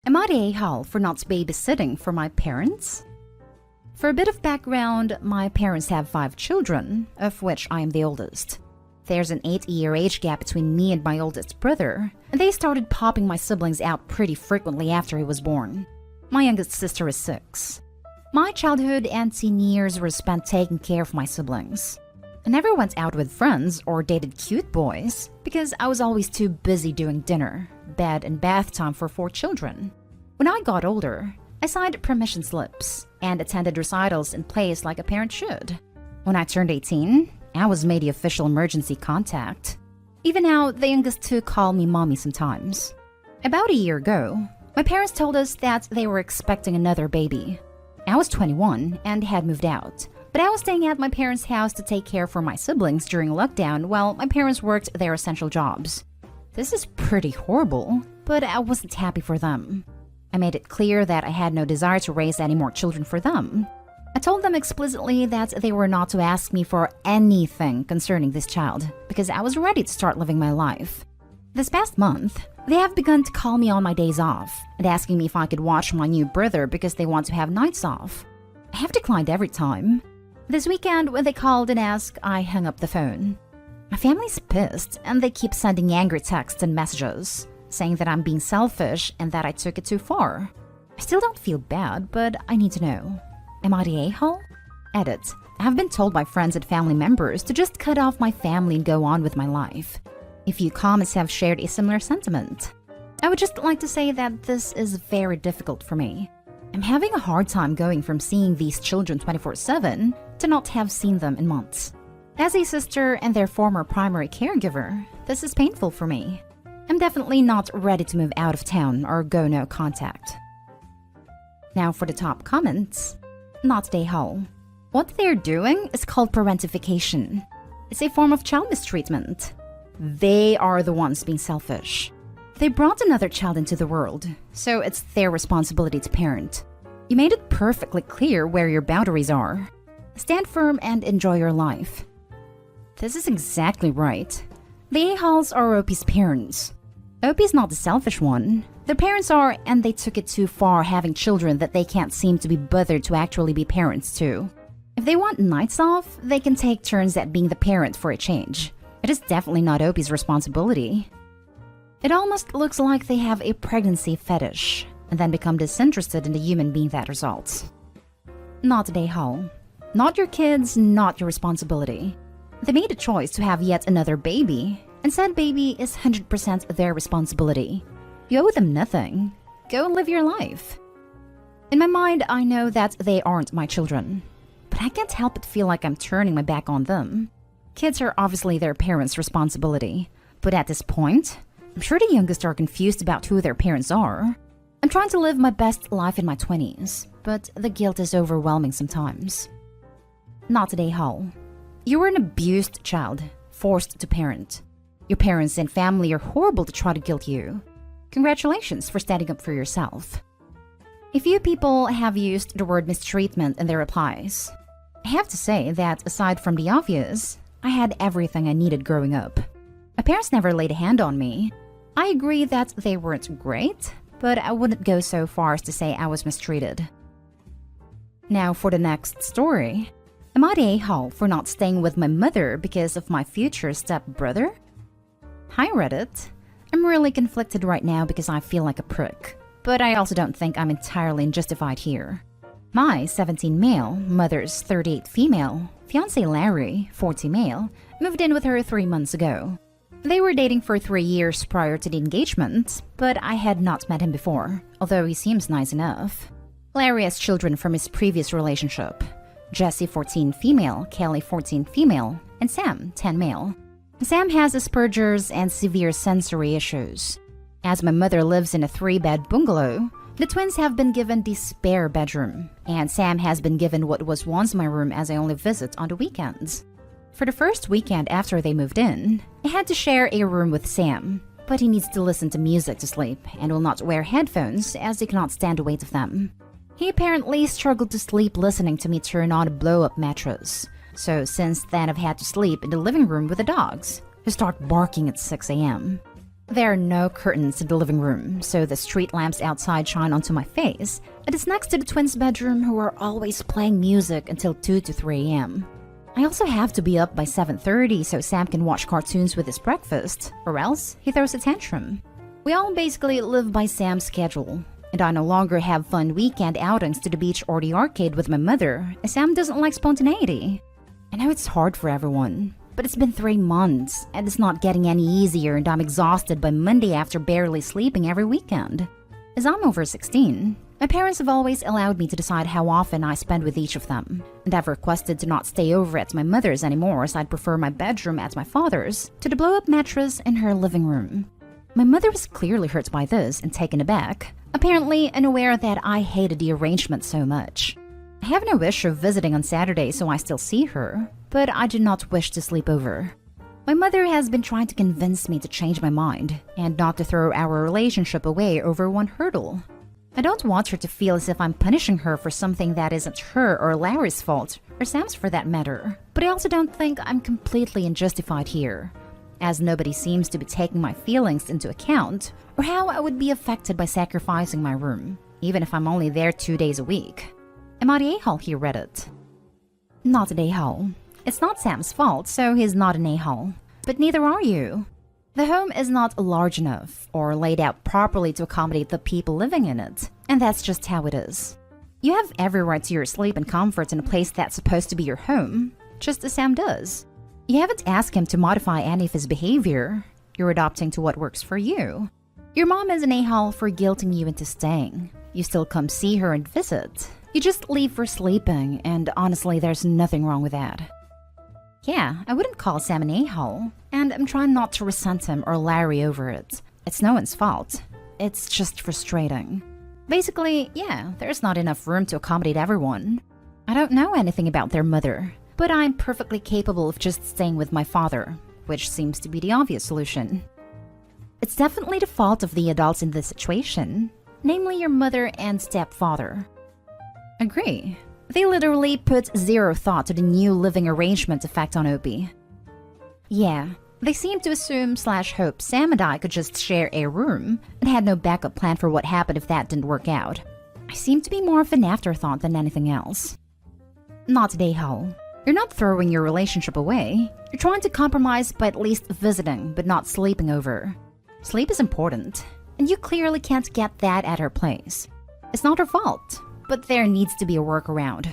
Am I the a-hole for not babysitting for my parents? For a bit of background, my parents have 5 children, of which I am the oldest. There's an 8-year age gap between me and my oldest brother, and they started popping my siblings out pretty frequently after he was born. My youngest sister is 6. My childhood and teen years were spent taking care of my siblings. I never went out with friends or dated cute boys because I was always too busy doing dinner, bed and bath time for 4 children. When I got older, I signed permission slips and attended recitals in plays like a parent should. When I turned 18, I was made the official emergency contact. Even now, the youngest 2 call me mommy sometimes. About a year ago, my parents told us that they were expecting another baby. I was 21 and had moved out, but I was staying at my parents' house to take care for my siblings during lockdown while my parents worked their essential jobs. This is pretty horrible, but I wasn't happy for them. I made it clear that I had no desire to raise any more children for them. I told them explicitly that they were not to ask me for anything concerning this child, because I was ready to start living my life. This past month, they have begun to call me on my days off and asking me if I could watch my new brother because they want to have nights off. I have declined every time. This weekend, when they called and asked, I hung up the phone. My family's pissed, and they keep sending angry texts and messages, saying that I'm being selfish and that I took it too far. I still don't feel bad, but I need to know. Am I the a-hole? Edit. I have been told by friends and family members to just cut off my family and go on with my life. A few comments have shared a similar sentiment. I would just like to say that this is very difficult for me. I'm having a hard time going from seeing these children 24/7 to not have seen them in months. As a sister and their former primary caregiver, this is painful for me. I'm definitely not ready to move out of town or go no contact. Now for the top comments. Not the a-hole. What they're doing is called parentification. It's a form of child mistreatment. They are the ones being selfish. They brought another child into the world, so it's their responsibility to parent. You made it perfectly clear where your boundaries are. Stand firm and enjoy your life. This is exactly right. The a-holes are OP's parents. OP's not the selfish one. Their parents are, and they took it too far having children that they can't seem to be bothered to actually be parents to. If they want nights off, they can take turns at being the parent for a change. It is definitely not OP's responsibility. It almost looks like they have a pregnancy fetish, and then become disinterested in the human being that results. Not the a-hole. Not your kids, not your responsibility. They made a choice to have yet another baby, and said baby is 100% their responsibility. You owe them nothing. Go and live your life. In my mind, I know that they aren't my children, but I can't help but feel like I'm turning my back on them. Kids are obviously their parents' responsibility, but at this point, I'm sure the youngest are confused about who their parents are. I'm trying to live my best life in my 20s, but the guilt is overwhelming sometimes. Not the a-hole. You were an abused child, forced to parent. Your parents and family are horrible to try to guilt you. Congratulations for standing up for yourself. A few people have used the word mistreatment in their replies. I have to say that aside from the obvious, I had everything I needed growing up. My parents never laid a hand on me. I agree that they weren't great, but I wouldn't go so far as to say I was mistreated. Now for the next story. Am I the a-hole for not staying with my mother because of my future stepbrother? Hi Reddit. I'm really conflicted right now because I feel like a prick, but I also don't think I'm entirely unjustified here. My 17 male, mother's 38 female, fiancé Larry, 40 male, moved in with her 3 months ago. They were dating for 3 years prior to the engagement, but I had not met him before, although he seems nice enough. Larry has children from his previous relationship. Jessie 14 female, Kelly 14 female, and Sam 10 male. Sam has Asperger's and severe sensory issues. As my mother lives in a 3-bed bungalow, the twins have been given the spare bedroom, and Sam has been given what was once my room as I only visit on the weekends. For the first weekend after they moved in, I had to share a room with Sam, but he needs to listen to music to sleep and will not wear headphones as he cannot stand the weight of them. He apparently struggled to sleep listening to me turn on a blow-up mattress, so since then I've had to sleep in the living room with the dogs, who start barking at 6 a.m. There are no curtains in the living room, so the street lamps outside shine onto my face, and it's next to the twins' bedroom who are always playing music until 2 to 3 a.m. I also have to be up by 7:30 so Sam can watch cartoons with his breakfast, or else he throws a tantrum. We all basically live by Sam's schedule, and I no longer have fun weekend outings to the beach or the arcade with my mother, as Sam doesn't like spontaneity. I know it's hard for everyone, but it's been 3 months, and it's not getting any easier, and I'm exhausted by Monday after barely sleeping every weekend. As I'm over 16, my parents have always allowed me to decide how often I spend with each of them, and I've requested to not stay over at my mother's anymore, as I'd prefer my bedroom at my father's to the blow-up mattress in her living room. My mother was clearly hurt by this and taken aback, apparently unaware that I hated the arrangement so much. I have no wish of visiting on Saturday, so I still see her, but I do not wish to sleep over. My mother has been trying to convince me to change my mind and not to throw our relationship away over one hurdle. I don't want her to feel as if I'm punishing her for something that isn't her or Larry's fault, or Sam's for that matter, but I also don't think I'm completely unjustified here, as nobody seems to be taking my feelings into account or how I would be affected by sacrificing my room, even if I'm only there 2 days a week. Am I the a-hole here, Reddit? Not an a-hole. It's not Sam's fault, so he's not an a-hole. But neither are you. The home is not large enough or laid out properly to accommodate the people living in it, and that's just how it is. You have every right to your sleep and comfort in a place that's supposed to be your home, just as Sam does. You haven't asked him to modify any of his behavior. You're adopting to what works for you. Your mom is an a-hole for guilting you into staying. You still come see her and visit. You just leave for sleeping, and honestly, there's nothing wrong with that. Yeah, I wouldn't call Sam an a-hole, and I'm trying not to resent him or Larry over it. It's no one's fault. It's just frustrating. Basically, yeah, there's not enough room to accommodate everyone. I don't know anything about their mother, but I'm perfectly capable of just staying with my father, which seems to be the obvious solution. It's definitely the fault of the adults in this situation, namely your mother and stepfather. Agree. They literally put zero thought to the new living arrangement effect on Opie. Yeah, they seemed to assume/hope Sam and I could just share a room and had no backup plan for what happened if that didn't work out. I seem to be more of an afterthought than anything else. Not today, Ho. You're not throwing your relationship away. You're trying to compromise by at least visiting, but not sleeping over. Sleep is important, and you clearly can't get that at her place. It's not her fault, but there needs to be a workaround.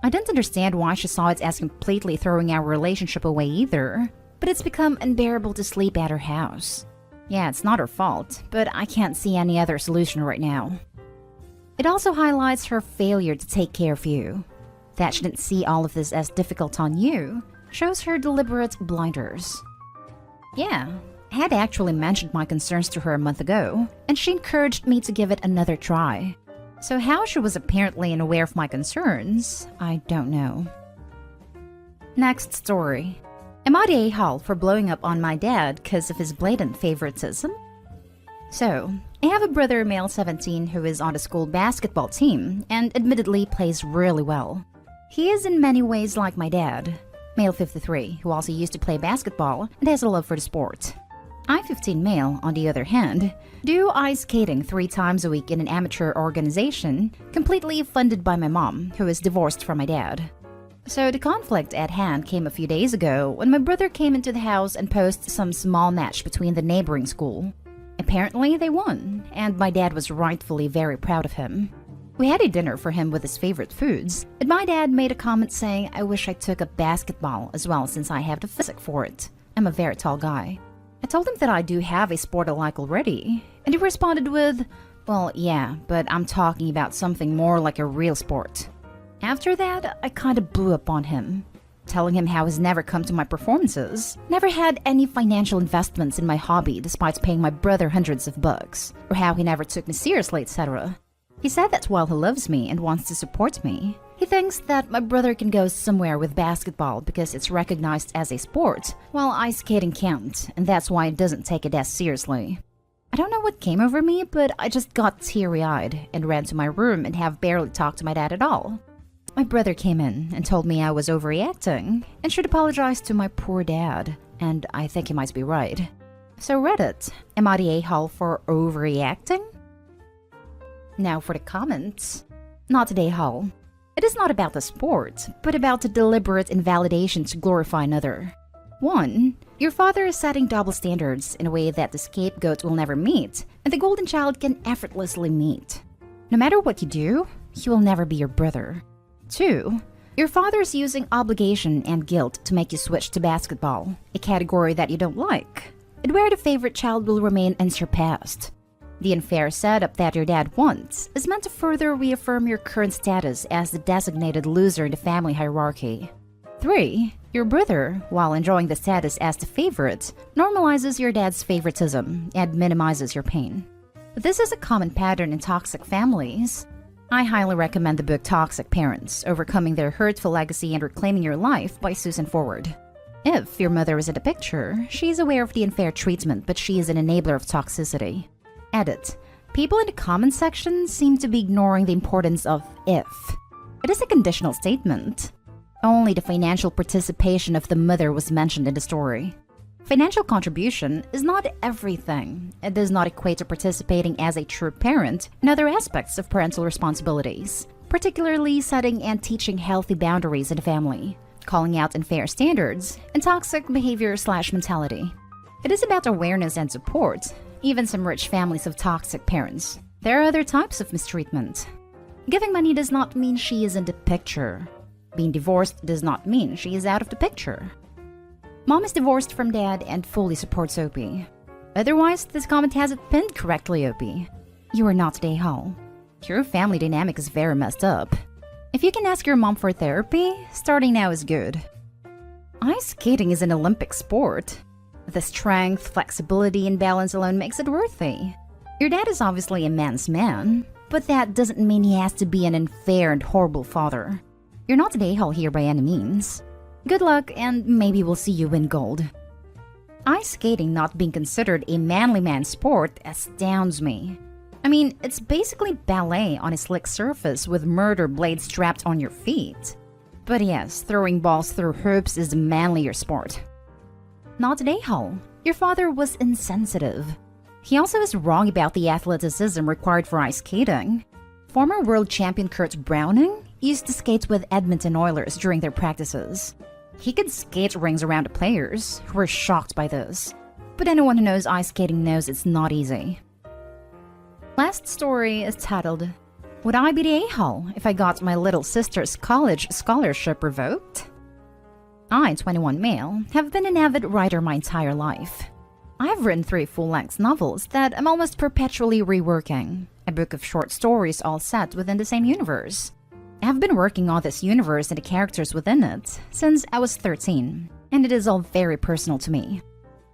I didn't understand why she saw it as completely throwing our relationship away either, but it's become unbearable to sleep at her house. Yeah, it's not her fault, but I can't see any other solution right now. It also highlights her failure to take care of you. That she didn't see all of this as difficult on you shows her deliberate blinders. Yeah, I had actually mentioned my concerns to her a month ago, and she encouraged me to give it another try. So how she was apparently unaware of my concerns, I don't know. Next story. Am I the a-hole for blowing up on my dad because of his blatant favoritism? So, I have a brother, male 17, who is on the school basketball team and admittedly plays really well. He is in many ways like my dad, male 53, who also used to play basketball and has a love for the sport. I, 15 male, on the other hand, do ice skating 3 times a week in an amateur organization, completely funded by my mom, who is divorced from my dad. So the conflict at hand came a few days ago when my brother came into the house and posed some small match between the neighboring school. Apparently they won, and my dad was rightfully very proud of him. We had a dinner for him with his favorite foods, and my dad made a comment saying I wish I took up basketball as well since I have the physique for it. I'm a very tall guy. I told him that I do have a sport I like already, and he responded with, well, yeah, but I'm talking about something more like a real sport. After that, I kinda blew up on him, telling him how he's never come to my performances, never had any financial investments in my hobby despite paying my brother hundreds of bucks, or how he never took me seriously, etc. He said that while he loves me and wants to support me, he thinks that my brother can go somewhere with basketball because it's recognized as a sport, while ice skating can't, and that's why he doesn't take it as seriously. I don't know what came over me, but I just got teary-eyed and ran to my room and have barely talked to my dad at all. My brother came in and told me I was overreacting and should apologize to my poor dad, and I think he might be right. So Reddit, am I the a-hole for overreacting? Now for the comments. Not the a-hole. It is not about the sport, but about the deliberate invalidation to glorify another. 1. Your father is setting double standards in a way that the scapegoat will never meet, and the golden child can effortlessly meet. No matter what you do, he will never be your brother. 2. Your father is using obligation and guilt to make you switch to basketball, a category that you don't like, and where the favorite child will remain unsurpassed. The unfair setup that your dad wants is meant to further reaffirm your current status as the designated loser in the family hierarchy. 3. Your brother, while enjoying the status as the favorite, normalizes your dad's favoritism and minimizes your pain. This is a common pattern in toxic families. I highly recommend the book Toxic Parents, Overcoming Their Hurtful Legacy and Reclaiming Your Life by Susan Forward. If your mother is in the picture, she is aware of the unfair treatment, but she is an enabler of toxicity. Edit. People in the comment section seem to be ignoring the importance of if. It is a conditional statement. Only the financial participation of the mother was mentioned in the story. Financial contribution is not everything. It does not equate to participating as a true parent in other aspects of parental responsibilities, particularly setting and teaching healthy boundaries in the family, calling out unfair standards, and toxic behavior/mentality. It is about awareness and support. Even some rich families have toxic parents. There are other types of mistreatment. Giving money does not mean she is in the picture. Being divorced does not mean she is out of the picture. Mom is divorced from dad and fully supports Opie. Otherwise, this comment has it pinned correctly, Opie. You are not the a-hole. Your family dynamic is very messed up. If you can ask your mom for therapy, starting now is good. Ice skating is an Olympic sport. The strength, flexibility, and balance alone makes it worthy. Your dad is obviously a man's man, but that doesn't mean he has to be an unfair and horrible father. You're not the a-hole here by any means. Good luck, and maybe we'll see you win gold. Ice skating not being considered a manly man sport astounds me. I mean, it's basically ballet on a slick surface with murder blades strapped on your feet. But yes, throwing balls through hoops is the manlier sport. Not the a-hole. Your father was insensitive. He also is wrong about the athleticism required for ice skating. Former world champion Kurt Browning used to skate with Edmonton Oilers during their practices. He could skate rings around the players, who were shocked by this. But anyone who knows ice skating knows it's not easy. Last story is titled, Would I be the a-hole if I got my little sister's college scholarship revoked? I, 21 male, have been an avid writer my entire life. I have written 3 full-length novels that I'm almost perpetually reworking, a book of short stories all set within the same universe. I have been working on this universe and the characters within it since I was 13, and it is all very personal to me.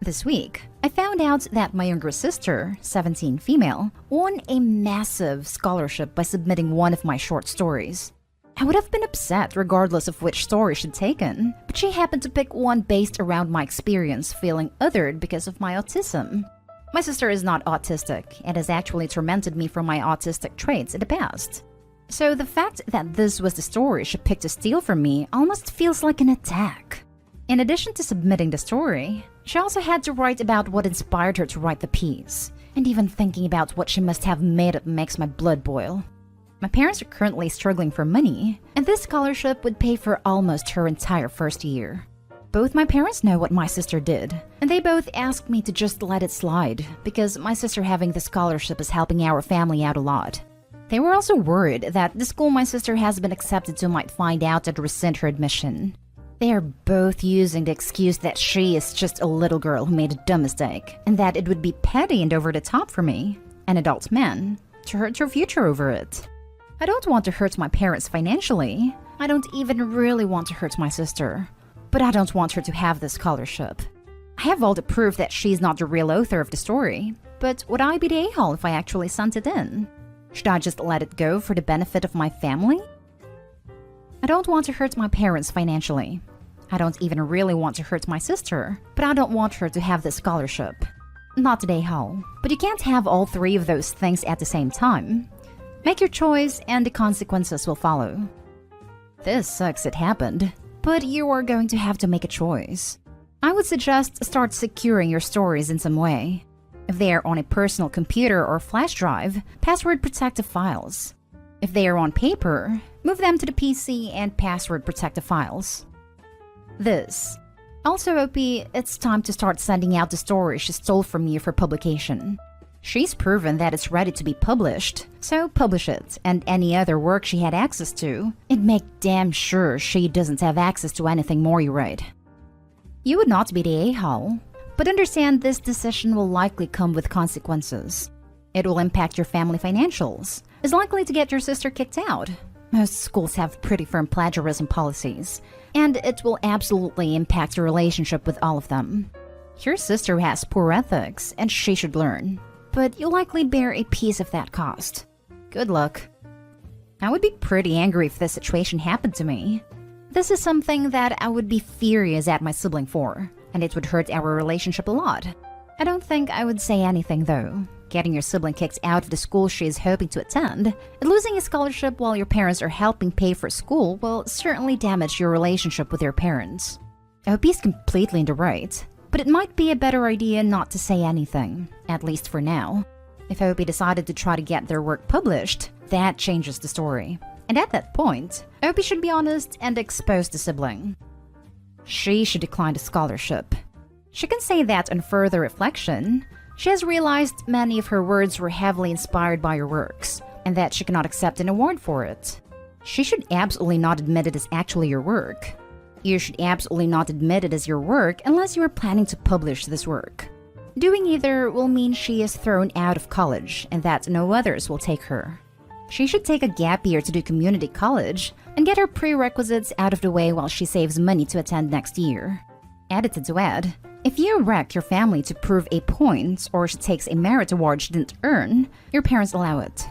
This week, I found out that my younger sister, 17 female, won a massive scholarship by submitting one of my short stories. I would have been upset regardless of which story she'd taken, but she happened to pick one based around my experience feeling othered because of my autism. My sister is not autistic and has actually tormented me for my autistic traits in the past. So the fact that this was the story she picked to steal from me almost feels like an attack. In addition to submitting the story, she also had to write about what inspired her to write the piece, and even thinking about what she must have made up makes my blood boil. My parents are currently struggling for money, and this scholarship would pay for almost her entire first year. Both my parents know what my sister did, and they both asked me to just let it slide, because my sister having the scholarship is helping our family out a lot. They were also worried that the school my sister has been accepted to might find out and rescind her admission. They are both using the excuse that she is just a little girl who made a dumb mistake, and that it would be petty and over the top for me, an adult man, to hurt her future over it. I don't want to hurt my parents financially. I don't even really want to hurt my sister. But I don't want her to have this scholarship. I have all the proof that she's not the real author of the story, but would I be the a-hole if I actually sent it in? Should I just let it go for the benefit of my family? I don't want to hurt my parents financially. I don't even really want to hurt my sister, but I don't want her to have this scholarship. Not the a-hole, but you can't have all 3 of those things at the same time. Make your choice and the consequences will follow. This sucks it happened, but you are going to have to make a choice. I would suggest start securing your stories in some way. If they are on a personal computer or flash drive, password protect the files. If they are on paper, move them to the PC and password protect the files. This. Also, Opie, it's time to start sending out the story she stole from you for publication. She's proven that it's ready to be published, so publish it, and any other work she had access to, and make damn sure she doesn't have access to anything more you write. You would not be the a-hole, but understand this decision will likely come with consequences. It will impact your family financials, is likely to get your sister kicked out. Most schools have pretty firm plagiarism policies, and it will absolutely impact your relationship with all of them. Your sister has poor ethics, and she should learn, but you'll likely bear a piece of that cost. Good luck. I would be pretty angry if this situation happened to me. This is something that I would be furious at my sibling for, and it would hurt our relationship a lot. I don't think I would say anything though. Getting your sibling kicked out of the school she is hoping to attend, and losing a scholarship while your parents are helping pay for school will certainly damage your relationship with your parents. I hope he's completely in the right, but it might be a better idea not to say anything, at least for now. If Opie decided to try to get their work published, that changes the story. And at that point, Opie should be honest and expose the sibling. She should decline the scholarship. She can say that on further reflection, she has realized many of her words were heavily inspired by your works, and that she cannot accept an award for it. She should absolutely not admit it as actually your work. You should absolutely not admit it as your work unless you are planning to publish this work. Doing either will mean she is thrown out of college and that no others will take her. She should take a gap year to do community college and get her prerequisites out of the way while she saves money to attend next year. Edited to add, if you wreck your family to prove a point or she takes a merit award she didn't earn, your parents allow it.